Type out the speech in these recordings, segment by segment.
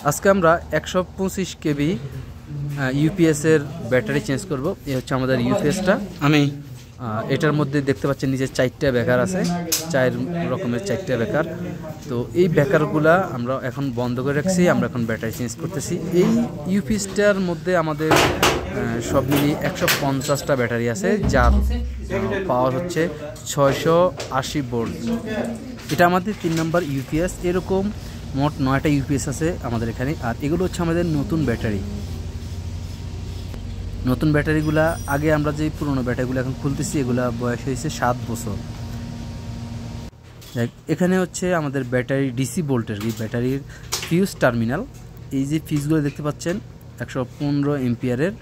আজকে আমরা 125 কেবি ইউপিএস এর ব্যাটারি চেঞ্জ করব। এই হচ্ছে আমাদের ইউপিএসটা। আমি এটার মধ্যে দেখতে পাচ্ছেন নিচে 4টা বেকার আছে, 4 রকমের 4টা বেকার। তো এই বেকারগুলা আমরা এখন বন্ধ করে রাখছি, আমরা এখন ব্যাটারি চেঞ্জ করতেছি। এই ইউপিএসটার মধ্যে আমাদের সব মিলিয়ে 150টা ব্যাটারি আছে, যার পাওয়ার হচ্ছে 680 ভোল্ট। এটা আমাদের 3 নম্বর ইউপিএস। এরকম মোট 9টা ইউপিএস আছে আমাদের এখানে। আর এগুলো হচ্ছে আমাদের নতুন ব্যাটারি। নতুন ব্যাটারিগুলা আগে আমরা যে পুরনো ব্যাটারিগুলো এখন খুলতেছি, এগুলা বয়স হয়েছে 7 বছর। এখানে হচ্ছে আমাদের ব্যাটারি ডিসি ভোল্টের ব্যাটারির ফিউজ টার্মিনাল। এই যে ফিউজগুলো দেখতে পাচ্ছেন 115 এম্পিয়ারের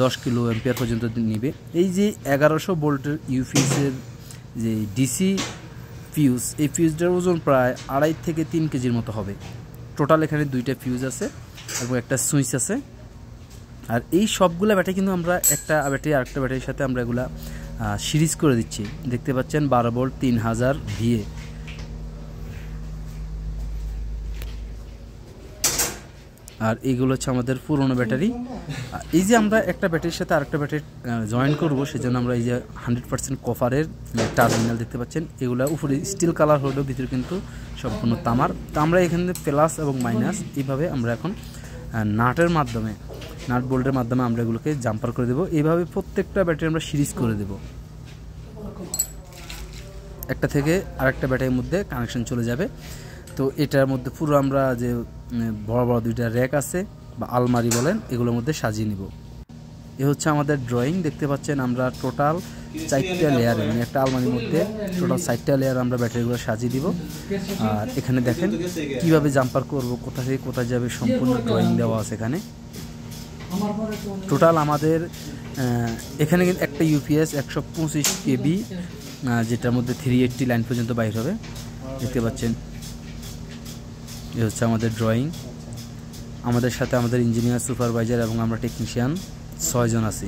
10 কিলো এম্পিয়ার পর্যন্ত নিবে। এই যে 1100 ভোল্টের ইউপিএসের যে ডিসি ফিউজ, এই ফিউজটার ওজন প্রায় 2.5 থেকে 3 কেজির মতো হবে। টোটাল এখানে 2টা ফিউজ আছে এবং একটা সুইচ আছে। আর এই সবগুলা ব্যাটারি কিন্তু আমরা একটা ব্যাটারি আরেকটা ব্যাটারির সাথে আমরা এগুলা সিরিজ করে দিচ্ছি। দেখতে পাচ্ছেন 12 ভোল্ট 3000 ভিএ। আর এইগুলো হচ্ছে আমাদের পুরনো ব্যাটারি। এই যে আমরা একটা ব্যাটারির সাথে আরেকটা ব্যাটারি জয়েন করব, সেজন্য আমরা এই যে 100% কপারের টার্মিনাল দেখতে পাচ্ছেন। এগুলা উপরে স্টিল কালার হলেও ভিতরে কিন্তু সম্পূর্ণ তামার। তো আমরা এখানে প্লাস এবং মাইনাস এইভাবে আমরা এখন নাটের মাধ্যমে, নাট বোল্টের মাধ্যমে আমরা এগুলোকে জাম্পার করে দেবো। এইভাবে প্রত্যেকটা ব্যাটারি আমরা সিরিজ করে দেব। একটা থেকে আরেকটা ব্যাটারির মধ্যে কানেকশন চলে যাবে। তো এটার মধ্যে পুরো আমরা যে বড় বড় 2টা র্যাক আছে বা আলমারি বলেন, এগুলোর মধ্যে সাজিয়ে নিব। এ হচ্ছে আমাদের ড্রয়িং। দেখতে পাচ্ছেন আমরা টোটাল 4টা লেয়ার, মানে একটা আলমারির মধ্যে টোটাল 4টা লেয়ার আমরা ব্যাটারিগুলো সাজিয়ে দিব। আর এখানে দেখেন কিভাবে জাম্পার করব, কোথা থেকে কোথায় যাবে, সম্পূর্ণ ড্রয়িং দেওয়া আছে এখানে। টোটাল আমাদের এখানে একটা ইউপিএস 125 কেবি, যেটার মধ্যে 380 লাইন পর্যন্ত বাইর হবে। দেখতে পাচ্ছেন এ হচ্ছে আমাদের ড্রয়িং। আমাদের সাথে আমাদের ইঞ্জিনিয়ার, সুপারভাইজার এবং আমরা টেকনিশিয়ান 6 জন আছি।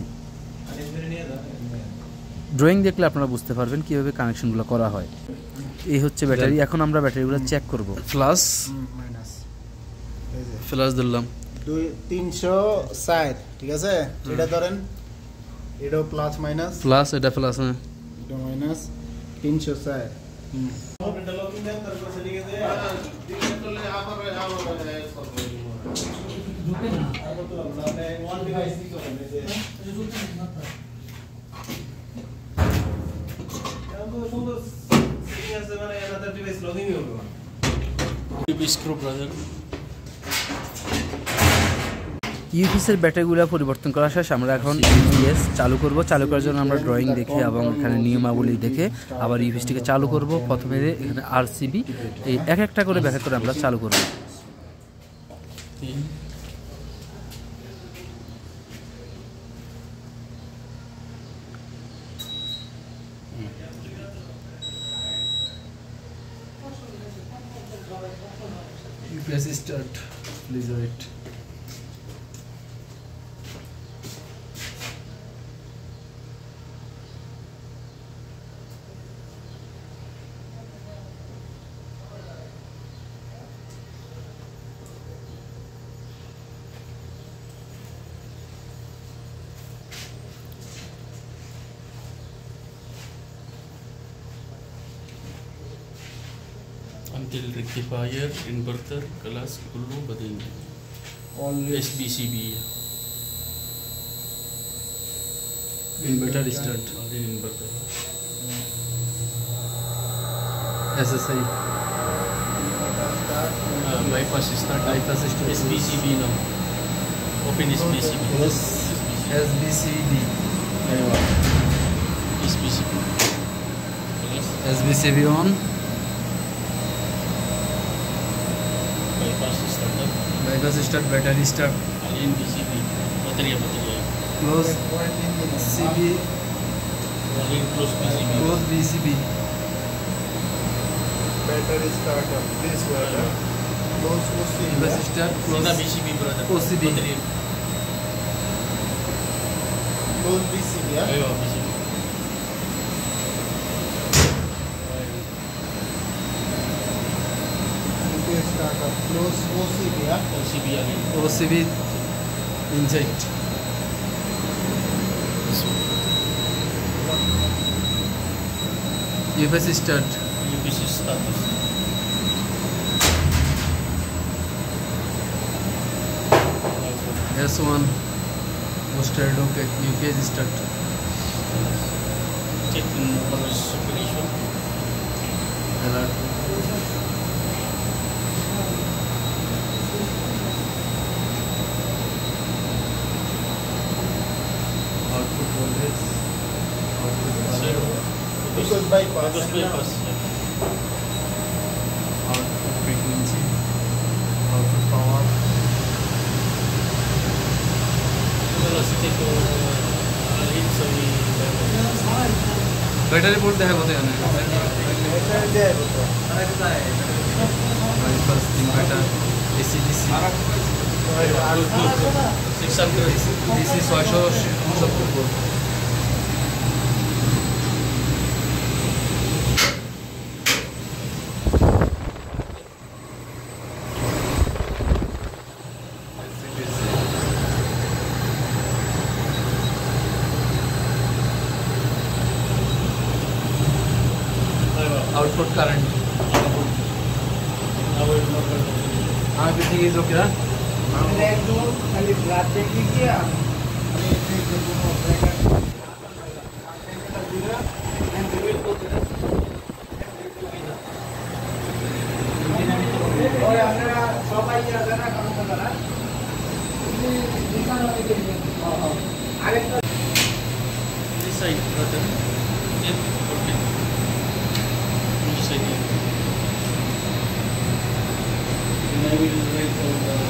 ড্রয়িং দেখলে আপনারা বুঝতে পারবেন কিভাবে কানেকশনগুলো করা হয়। এই হচ্ছে ব্যাটারি। এখন আমরা ব্যাটারিগুলো চেক করব। প্লাস মাইনাস, প্লাস দিলাম 360, ঠিক আছে। এটা ধরেন, এটা প্লাস মাইনাস, প্লাস এটা প্লাস, হ্যাঁ এটা মাইনাস 360। ইউপিএসের ব্যাটারিগুলো পরিবর্তন করা শেষ। আমরা এখন ইউপিএস চালু করব। চালু করার জন্য আমরা ড্রয়িং দেখে এবং এখানে নিয়মাবলী দেখে আবার ইউপিএসটিকে চালু করব। প্রথমে এখানে আরসিবি, এই এক একটা করে ব্যাখ্যা করে আমরা চালু করব। UPS start, please wait. Until rectifier, inverter, kelas kullu badain. All SBCB. Inverter start. Only inverter. SSI. Bypass start. Bypass start. SBCB now. Open SBCB. Plus SBCB. SBCB. Kelas SBCB on. bypass starter. Bypass start, battery start. Alien BCB. Bateria. Close CB. Alien close BCB. Close BCB. Battery startup, this water. Close OCB. Bypass start, close BCB brother. OCB. Bateria. Close BCB, yeah? Ayo BCB. startup. close OCB, yeah? OCB again. OCB inside. UPS start. UPC status. S1 booster look at UPS start. Check in noise operation. Alert. Output voltage. Output Zero. Because bypass. Because bypass. output frequency, output power. Velocity to hit सभी battery board देखा होते हैं bypass inverter AC DC 600 DC 670 volt. Output current. Everything is okay, huh? This side, brother. Yep, okay. This side. And I will wait for the